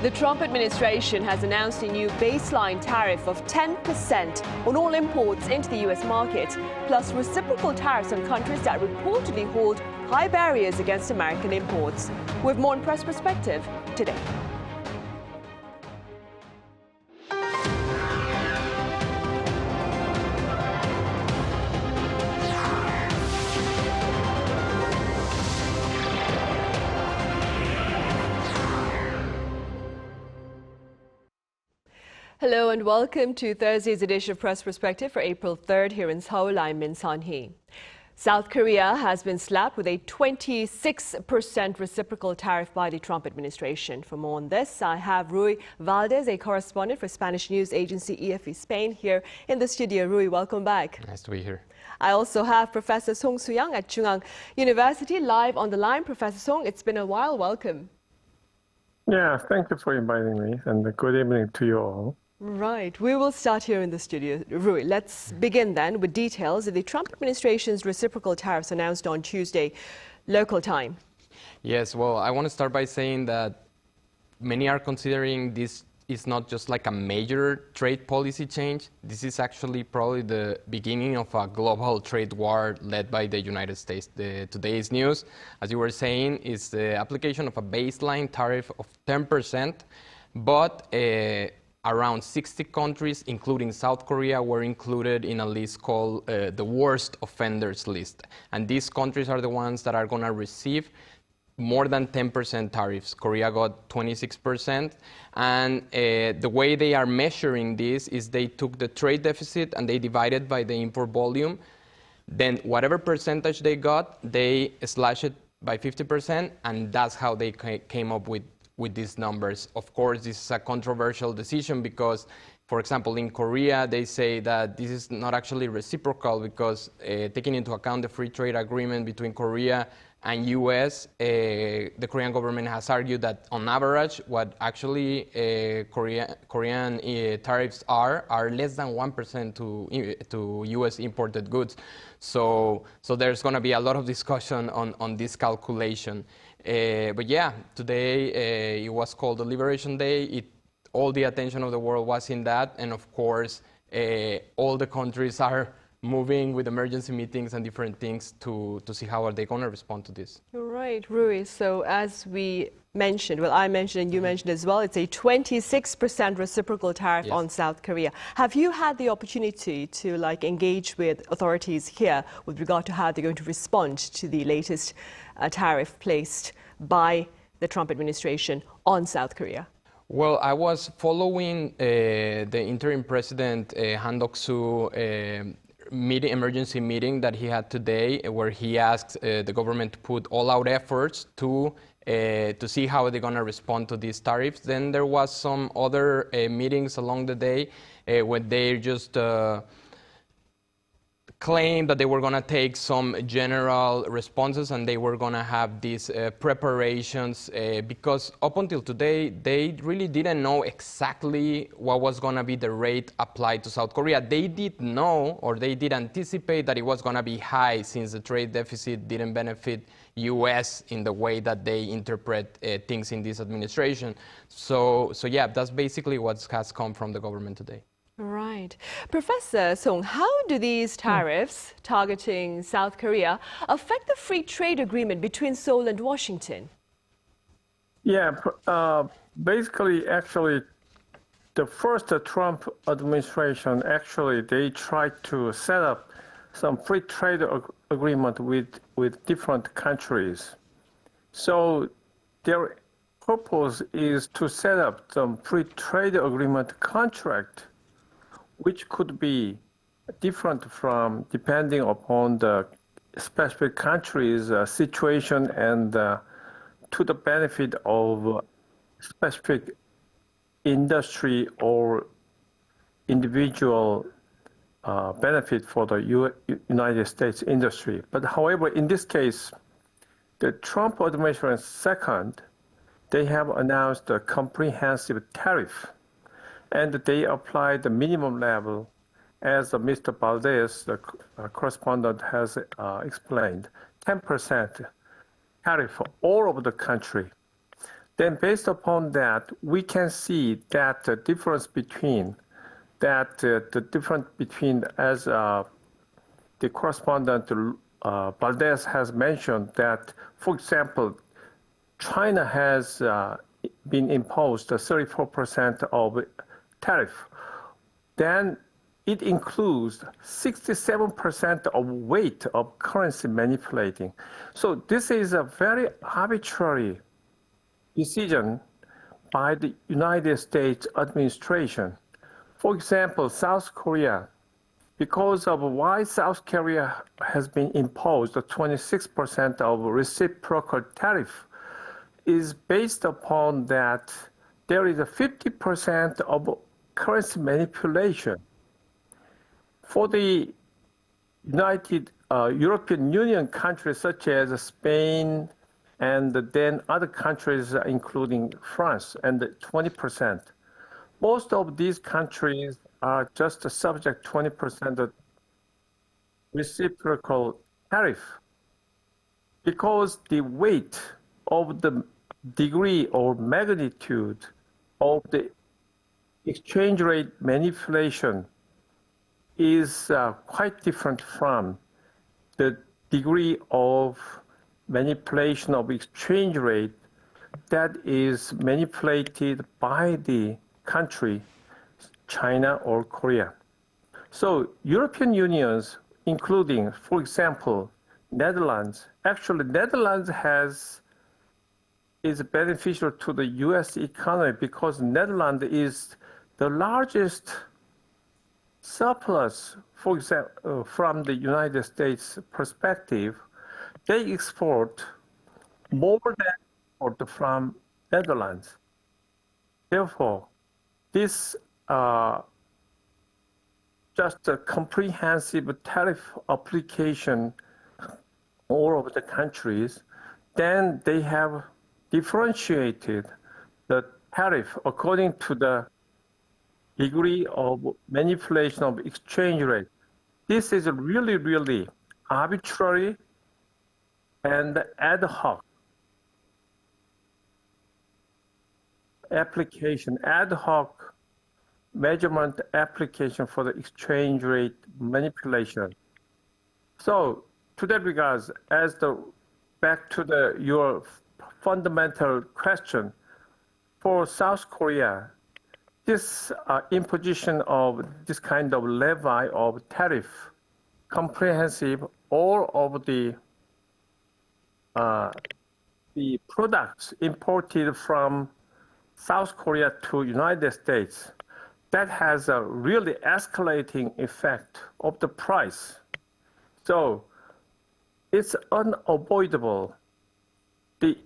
The Trump administration has announced a new baseline tariff of 10% on all imports into the U.S. market, plus reciprocal tariffs on countries that reportedly hold high barriers against American imports. We have more on Press Perspective today. Hello and welcome to Thursday's edition of Press Perspective for April 3rd here in Seoul. I'm Min Sunhee. South Korea has been slapped with a 26% reciprocal tariff by the Trump administration. For more on this, I have Ruy Valdes, a correspondent for Spanish news agency EFE Spain, here in the studio. Ruy, welcome back. Nice to be here. I also have Professor Song Soo-young at Chung-Ang University live on the line. Professor Song, it's been a while. Welcome. Yeah, thank you for inviting me, and good evening to you all. Right. We will start here in the studio. Ruy, let's begin then with details of the Trump administration's reciprocal tariffs announced on Tuesday, local time. Yes, well, I want to start by saying that many are considering this is not just like a major trade policy change. This is actually probably the beginning of a global trade war led by the United States. Today's news, as you were saying, is the application of a baseline tariff of 10%, but around 60 countries, including South Korea, were included in a list called the worst offenders list. And these countries are the ones that are going to receive more than 10% tariffs. Korea got 26%. And the way they are measuring this is they took the trade deficit and they divided by the import volume. Then whatever percentage they got, they slashed it by 50%, and that's how they came up with these numbers. Of course, this is a controversial decision because, for example, in Korea, they say that this is not actually reciprocal because taking into account the free trade agreement between Korea and US, the Korean government has argued that on average, what actually Korean tariffs are less than 1% to US imported goods. So there's going to be a lot of discussion on this calculation. But yeah, today it was called the Liberation Day. All the attention of the world was in that. And of course, all the countries are moving with emergency meetings and different things to see how are they going to respond to this. Right, Ruy. So as we mentioned, well, I mentioned and you mentioned as well, it's a 26% reciprocal tariff on South Korea. Have you had the opportunity to engage with authorities here with regard to how they're going to respond to the latest tariff placed by the Trump administration on South Korea? Well, I was following the interim president Han Duck-soo emergency meeting that he had today, where he asked the government to put all-out efforts to see how they're going to respond to these tariffs. Then there was some other meetings along the day where they just claimed that they were going to take some general responses and they were going to have these preparations because up until today, they really didn't know exactly what was going to be the rate applied to South Korea. They did know, or they did anticipate that it was going to be high since the trade deficit didn't benefit US in the way that they interpret things in this administration. So yeah, that's basically what has come from the government today. Right. Professor Song, how do these tariffs targeting South Korea affect the free trade agreement between Seoul and Washington? Yeah, basically, actually, the first Trump administration, actually, they tried to set up some free trade agreement with different countries. So their purpose is to set up some free trade agreement contract which could be different from depending upon the specific country's situation and to the benefit of specific industry or individual benefit for the United States industry. But however, in this case, the Trump administration second, they have announced a comprehensive tariff. And they applied the minimum level, as Mr. Valdes, the correspondent, has explained, 10% tariff for all over the country. Then based upon that, we can see that the difference between as the correspondent Valdes has mentioned that, for example, China has been imposed a 34% of tariff. Then it includes 67% of weight of currency manipulating. So this is a very arbitrary decision by the United States administration. For example, South Korea, because of why South Korea has been imposed a 26% of reciprocal tariff is based upon that there is a 50% of currency manipulation. For the European Union countries such as Spain and then other countries including France and 20%. Most of these countries are just subject 20% of reciprocal tariff because the weight of the degree or magnitude of the exchange rate manipulation is quite different from the degree of manipulation of exchange rate that is manipulated by the country, China or Korea. So European unions, including, for example, Netherlands, actually Netherlands is beneficial to the US economy because Netherlands is the largest surplus, for example, from the United States perspective. They export more than export from Netherlands. Therefore, this just a comprehensive tariff application all over the countries, then they have differentiated the tariff according to the degree of manipulation of exchange rate. This is really, really arbitrary and ad hoc application, ad hoc measurement application for the exchange rate manipulation. So to that regards, back to your fundamental question, for South Korea, this imposition of this kind of levy of tariff, comprehensive all of the products imported from South Korea to United States, that has a really escalating effect of the price. So it's unavoidable. The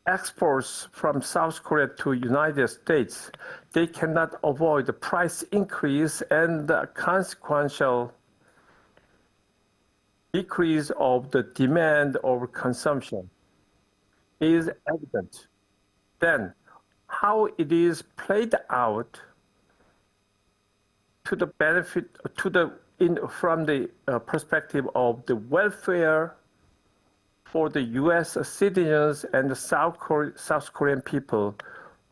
exports from South Korea to United States, they cannot avoid the price increase and the consequential decrease of the demand or consumption is evident. Then how it is played out to the benefit from the perspective of the welfare for the U.S. citizens and the South Korean people,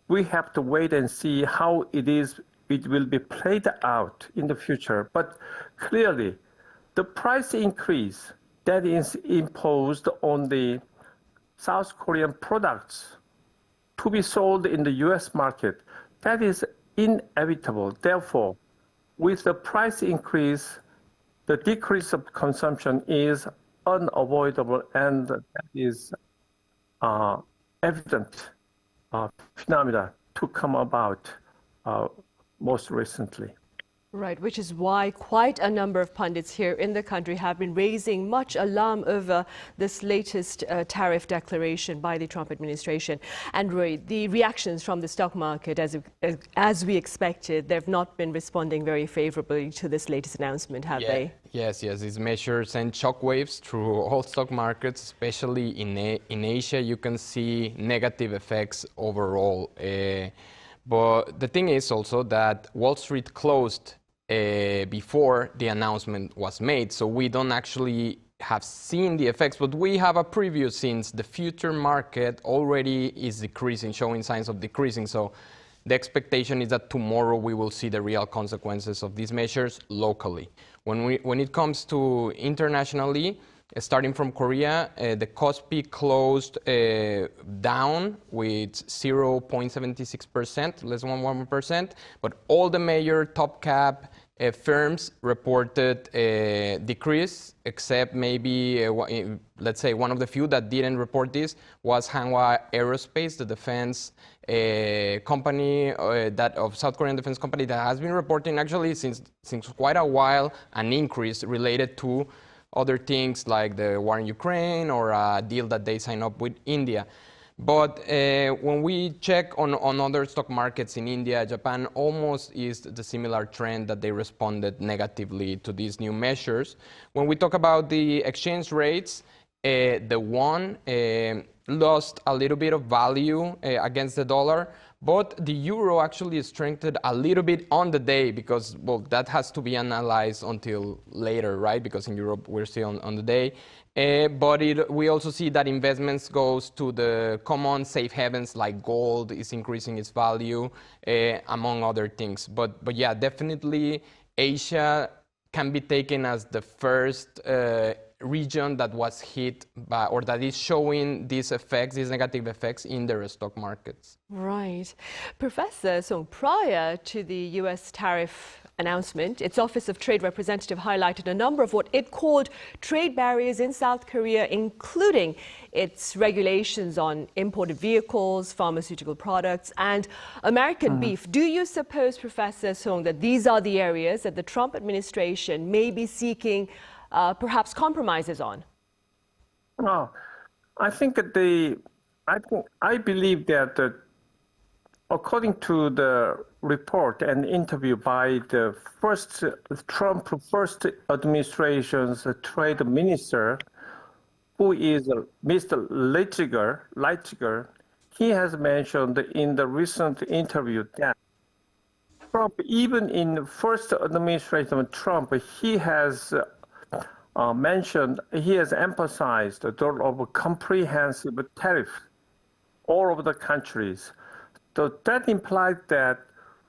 we have to wait and see how it will be played out in the future. But clearly, the price increase that is imposed on the South Korean products to be sold in the U.S. market, that is inevitable. Therefore, with the price increase, the decrease of consumption is unavoidable, and that is evident phenomena to come about most recently. Right, which is why quite a number of pundits here in the country have been raising much alarm over this latest tariff declaration by the Trump administration. And Ruy, the reactions from the stock market, as we expected, they've not been responding very favorably to this latest announcement, have they? Yes, these measures send shockwaves through all stock markets, especially in Asia. You can see negative effects overall. But the thing is also that Wall Street closed before the announcement was made, so we don't actually have seen the effects, but we have a preview since the future market already is decreasing, showing signs of decreasing. So the expectation is that tomorrow we will see the real consequences of these measures locally. When it comes to internationally, starting from Korea, the Kospi closed down with 0.76%, less than 1%, but all the major top cap firms reported a decrease, except maybe, let's say, one of the few that didn't report this was Hanwha Aerospace, the defense company of South Korean defense company that has been reporting actually since quite a while an increase related to other things like the war in Ukraine or a deal that they signed up with India. But when we check on other stock markets in India, Japan almost is the similar trend that they responded negatively to these new measures. When we talk about the exchange rates, the won lost a little bit of value against the dollar, but the euro actually strengthened a little bit on the day because, well, that has to be analyzed until later, right? Because in Europe, we're still on the day. But we also see that investments goes to the common safe havens like gold is increasing its value, among other things. But yeah, definitely Asia can be taken as the first region that was hit by, or that is showing these effects, these negative effects in their stock markets. Right. Professor Song, prior to the U.S. tariff announcement, its Office of Trade Representative highlighted a number of what it called trade barriers in South Korea, including its regulations on imported vehicles, pharmaceutical products, and American beef. Do you suppose, Professor Song, that these are the areas that the Trump administration may be seeking perhaps compromises on? Well, I believe that according to the report and interview by the Trump first administration's trade minister, who is Mr. Leitziger, he has mentioned in the recent interview that Trump, even in the first administration of Trump, he has emphasized the role of a comprehensive tariff all over the countries. So that implies that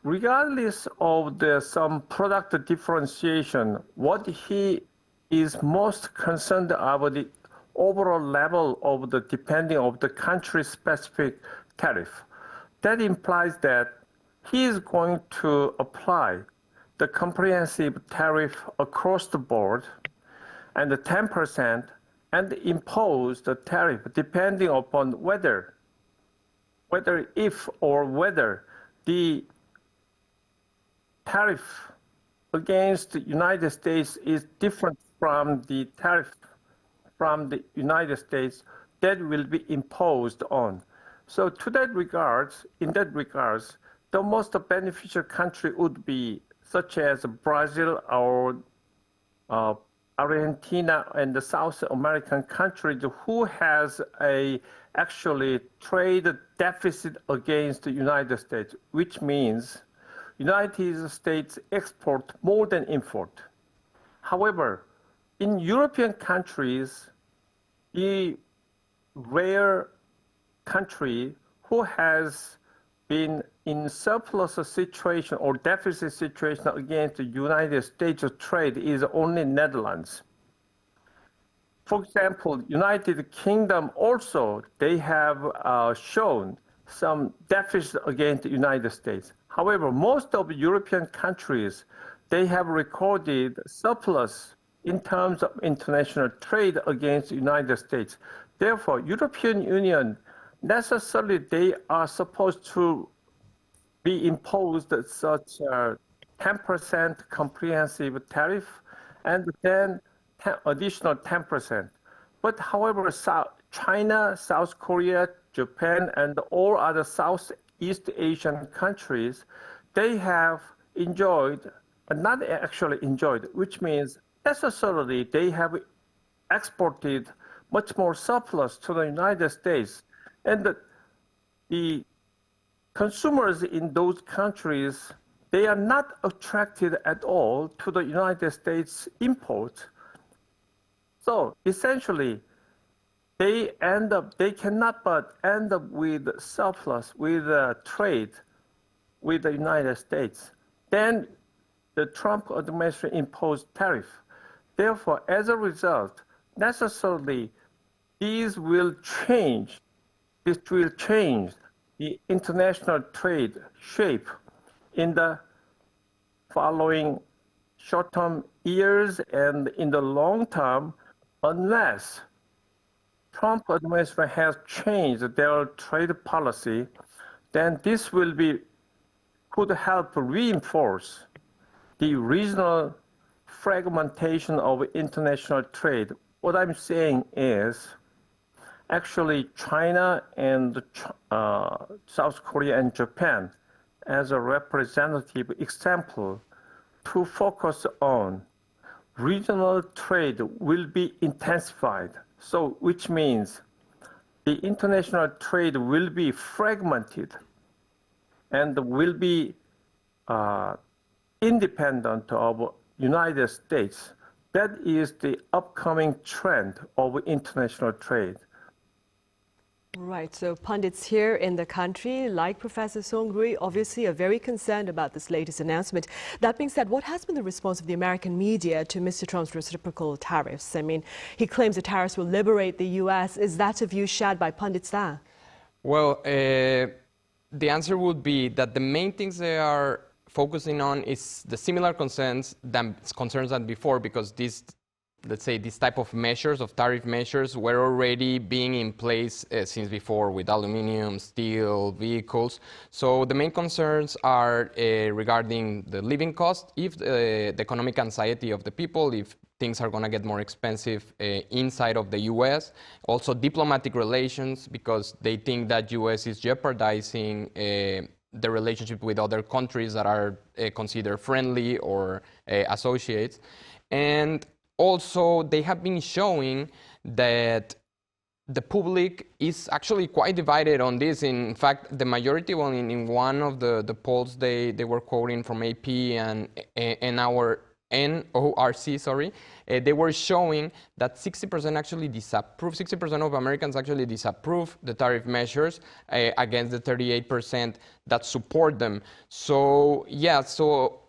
regardless of some product differentiation, what he is most concerned about the overall level of the depending of the country-specific tariff. That implies that he is going to apply the comprehensive tariff across the board and the 10% and impose the tariff depending upon whether the tariff against the United States is different from the tariff from the United States that will be imposed on. So in that regards, the most beneficial country would be such as Brazil or Argentina and the South American countries who has actually trade deficit against the United States, which means United States export more than import. However, in European countries, the rare country who has been in surplus situation or deficit situation against the United States trade is only Netherlands. For example, United Kingdom also, they have shown some deficit against the United States. However, most of European countries, they have recorded surplus in terms of international trade against the United States. Therefore, European Union, necessarily they are supposed to be imposed such a 10% comprehensive tariff and then additional 10%. But however, China, South Korea, Japan, and all other Southeast Asian countries, they have enjoyed, not actually enjoyed, which means necessarily they have exported much more surplus to the United States. And the consumers in those countries, they are not attracted at all to the United States imports. So essentially, they cannot but end up with surplus, with trade with the United States. Then the Trump administration imposed tariff. Therefore, as a result, necessarily, this will change the international trade shape in the following short-term years and in the long term, unless Trump administration has changed their trade policy, then this could help reinforce the regional fragmentation of international trade. What I'm saying is, actually, China and South Korea and Japan, as a representative example, to focus on regional trade will be intensified. So, which means the international trade will be fragmented and will be independent of United States. That is the upcoming trend of international trade. Right, so pundits here in the country, like Professor Song Ruy, obviously are very concerned about this latest announcement. That being said, what has been the response of the American media to Mr. Trump's reciprocal tariffs? I mean, he claims the tariffs will liberate the U.S. Is that a view shared by pundits there? Well, the answer would be that the main things they are focusing on is the similar concerns than before, because this, let's say, this type of measures, of tariff measures, were already being in place since before with aluminum, steel, vehicles. So the main concerns are regarding the living cost, if the economic anxiety of the people, if things are going to get more expensive inside of the U.S. Also diplomatic relations, because they think that U.S. is jeopardizing the relationship with other countries that are considered friendly or associates. And also, they have been showing that the public is actually quite divided on this. In fact, the majority, well, in one of the polls they were quoting from AP and NORC, sorry, they were showing that 60% actually disapprove, 60% of Americans actually disapprove the tariff measures against the 38% that support them. So, yeah, so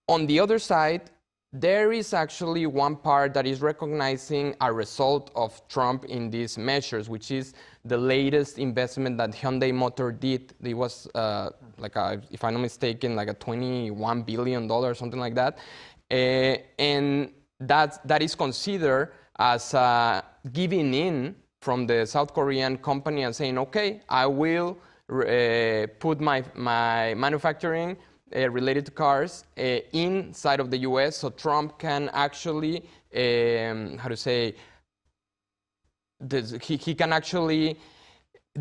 on the other side, there is actually one part that is recognizing a result of Trump in these measures, which is the latest investment that Hyundai Motor did. It was, if I'm not mistaken, like a $21 billion, something like that. And that is considered as giving in from the South Korean company and saying, okay, I will put my manufacturing related to cars inside of the U.S. so Trump can actually, he can actually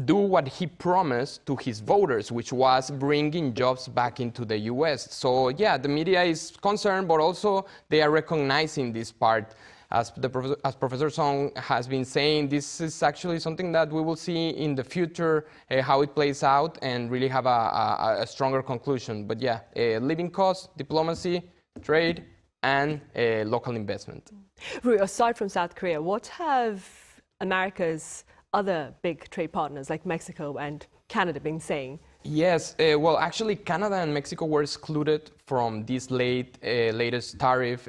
do what he promised to his voters, which was bringing jobs back into the U.S. So yeah, the media is concerned, but also they are recognizing this part. As Professor Song has been saying, this is actually something that we will see in the future, how it plays out, and really have a stronger conclusion. But yeah, living costs, diplomacy, trade, and local investment. Ruy, aside from South Korea, what have America's other big trade partners like Mexico and Canada been saying? Yes, well, actually, Canada and Mexico were excluded from this latest tariff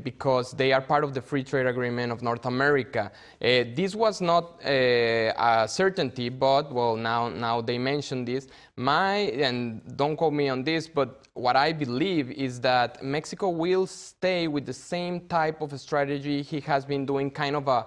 because they are part of the free trade agreement of North America. This was not a certainty, but, well, now they mention this. And don't quote me on this, but what I believe is that Mexico will stay with the same type of strategy he has been doing, kind of a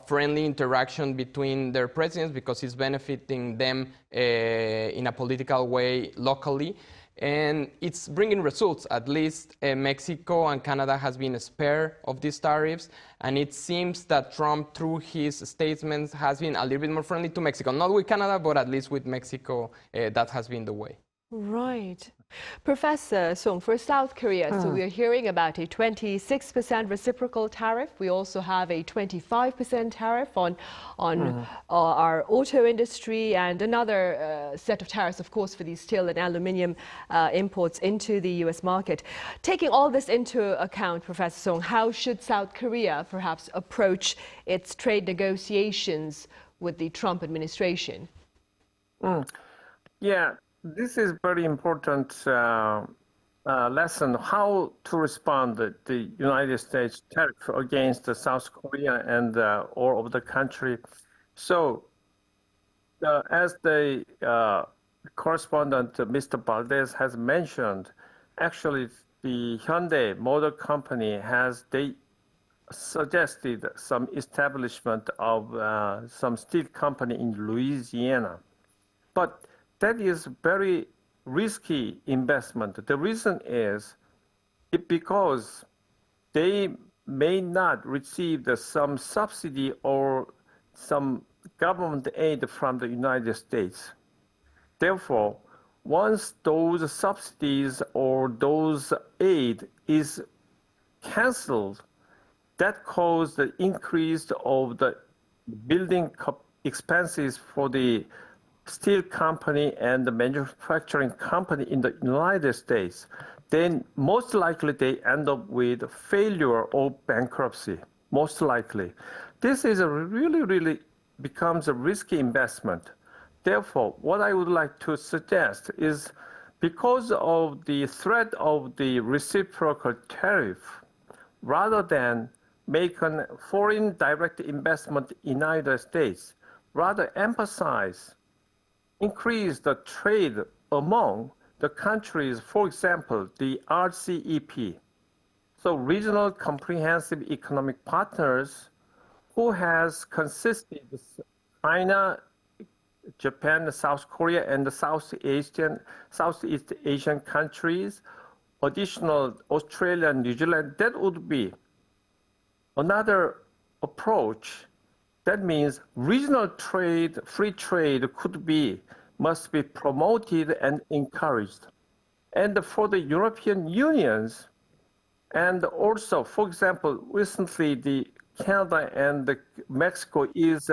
friendly interaction between their presidents, because it's benefiting them in a political way locally. And it's bringing results. At least Mexico and Canada has been spared of these tariffs. And it seems that Trump, through his statements, has been a little bit more friendly to Mexico. Not with Canada, but at least with Mexico, that has been the way. Right. Professor Song, for South Korea, so we're hearing about a 26% reciprocal tariff. We also have a 25% tariff on our auto industry, and another set of tariffs, of course, for the steel and aluminium imports into the U.S. market. Taking all this into account, Professor Song, how should South Korea perhaps approach its trade negotiations with the Trump administration? Yeah, this is very important lesson how to respond to the United States tariff against South Korea and all of the country. So, as the correspondent Mr. Valdes has mentioned, actually the Hyundai Motor Company they suggested some establishment of some steel company in Louisiana, but that is very risky investment. The reason is because they may not receive some subsidy or some government aid from the United States. Therefore, once those subsidies or those aid is canceled, that caused the increase of the building expenses for the steel company and the manufacturing company in the United States, then most likely they end up with failure or bankruptcy, most likely. This is a really becomes a risky investment. Therefore, what I would like to suggest is because of the threat of the reciprocal tariff, rather than make a foreign direct investment in the United States, rather increase the trade among the countries, for example, the RCEP, so Regional Comprehensive Economic Partners, who has consisted of China, Japan, South Korea, and the Southeast Asian countries, additional Australia, New Zealand. That would be another approach. That means regional trade, free trade must be promoted and encouraged. And for the European unions, and also, for example, recently the Canada and Mexico is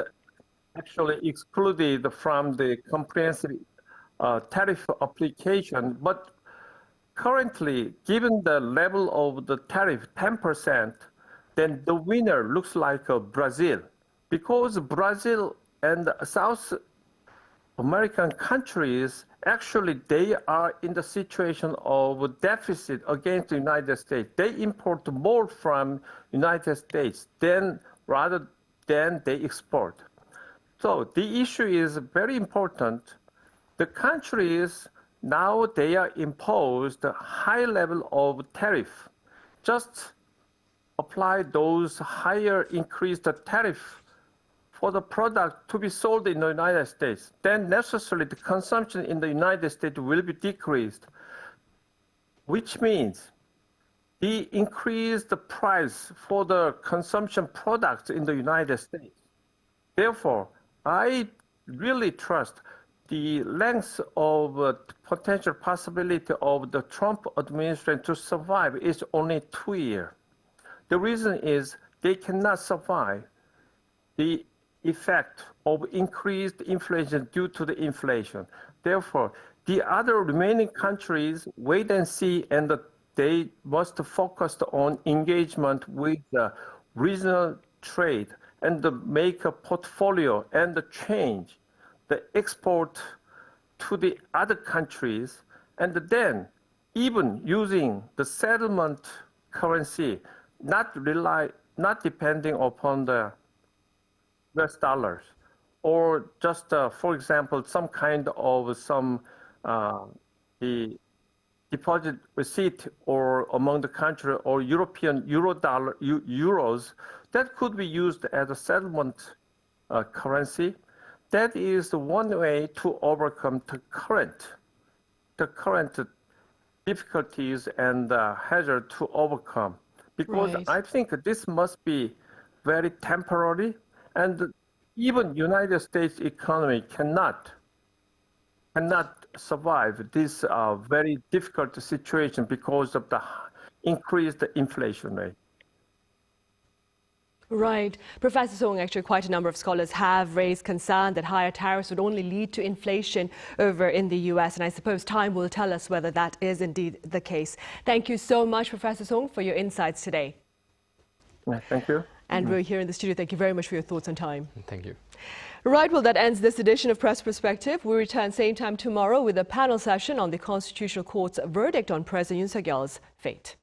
actually excluded from the comprehensive tariff application. But currently, given the level of the tariff, 10%, then the winner looks like Brazil. Because Brazil and South American countries, actually, they are in the situation of deficit against the United States. They import more from United States rather than they export. So the issue is very important. The countries, now they are imposed a high level of tariff. Just apply those higher increased tariff for the product to be sold in the United States, then necessarily the consumption in the United States will be decreased, which means the increased price for the consumption products in the United States. Therefore, I really trust the length of potential possibility of the Trump administration to survive is only 2 years. The reason is they cannot survive the effect of increased inflation due to the inflation. Therefore, the other remaining countries wait and see, and they must focus on engagement with the regional trade and make a portfolio and change the export to the other countries, and then even using the settlement currency, not depending upon the US dollars, or just, for example, some kind of the deposit receipt or among the country or European euros that could be used as a settlement currency. That is one way to overcome the current difficulties and hazard to overcome. Because Right. I think this must be very temporary, and even United States economy cannot cannot survive this very difficult situation because of the increased inflation rate. Right. Professor Song, actually quite a number of scholars have raised concern that higher tariffs would only lead to inflation over in the US, and I suppose time will tell us whether that is indeed the case. Thank you so much, Professor Song, for your insights today. Thank you. And we're here in the studio. Thank you very much for your thoughts on time. Thank you. Right, well, that ends this edition of Press Perspective. We return same time tomorrow with a panel session on the Constitutional Court's verdict on President Yoon Suk-yeol's fate.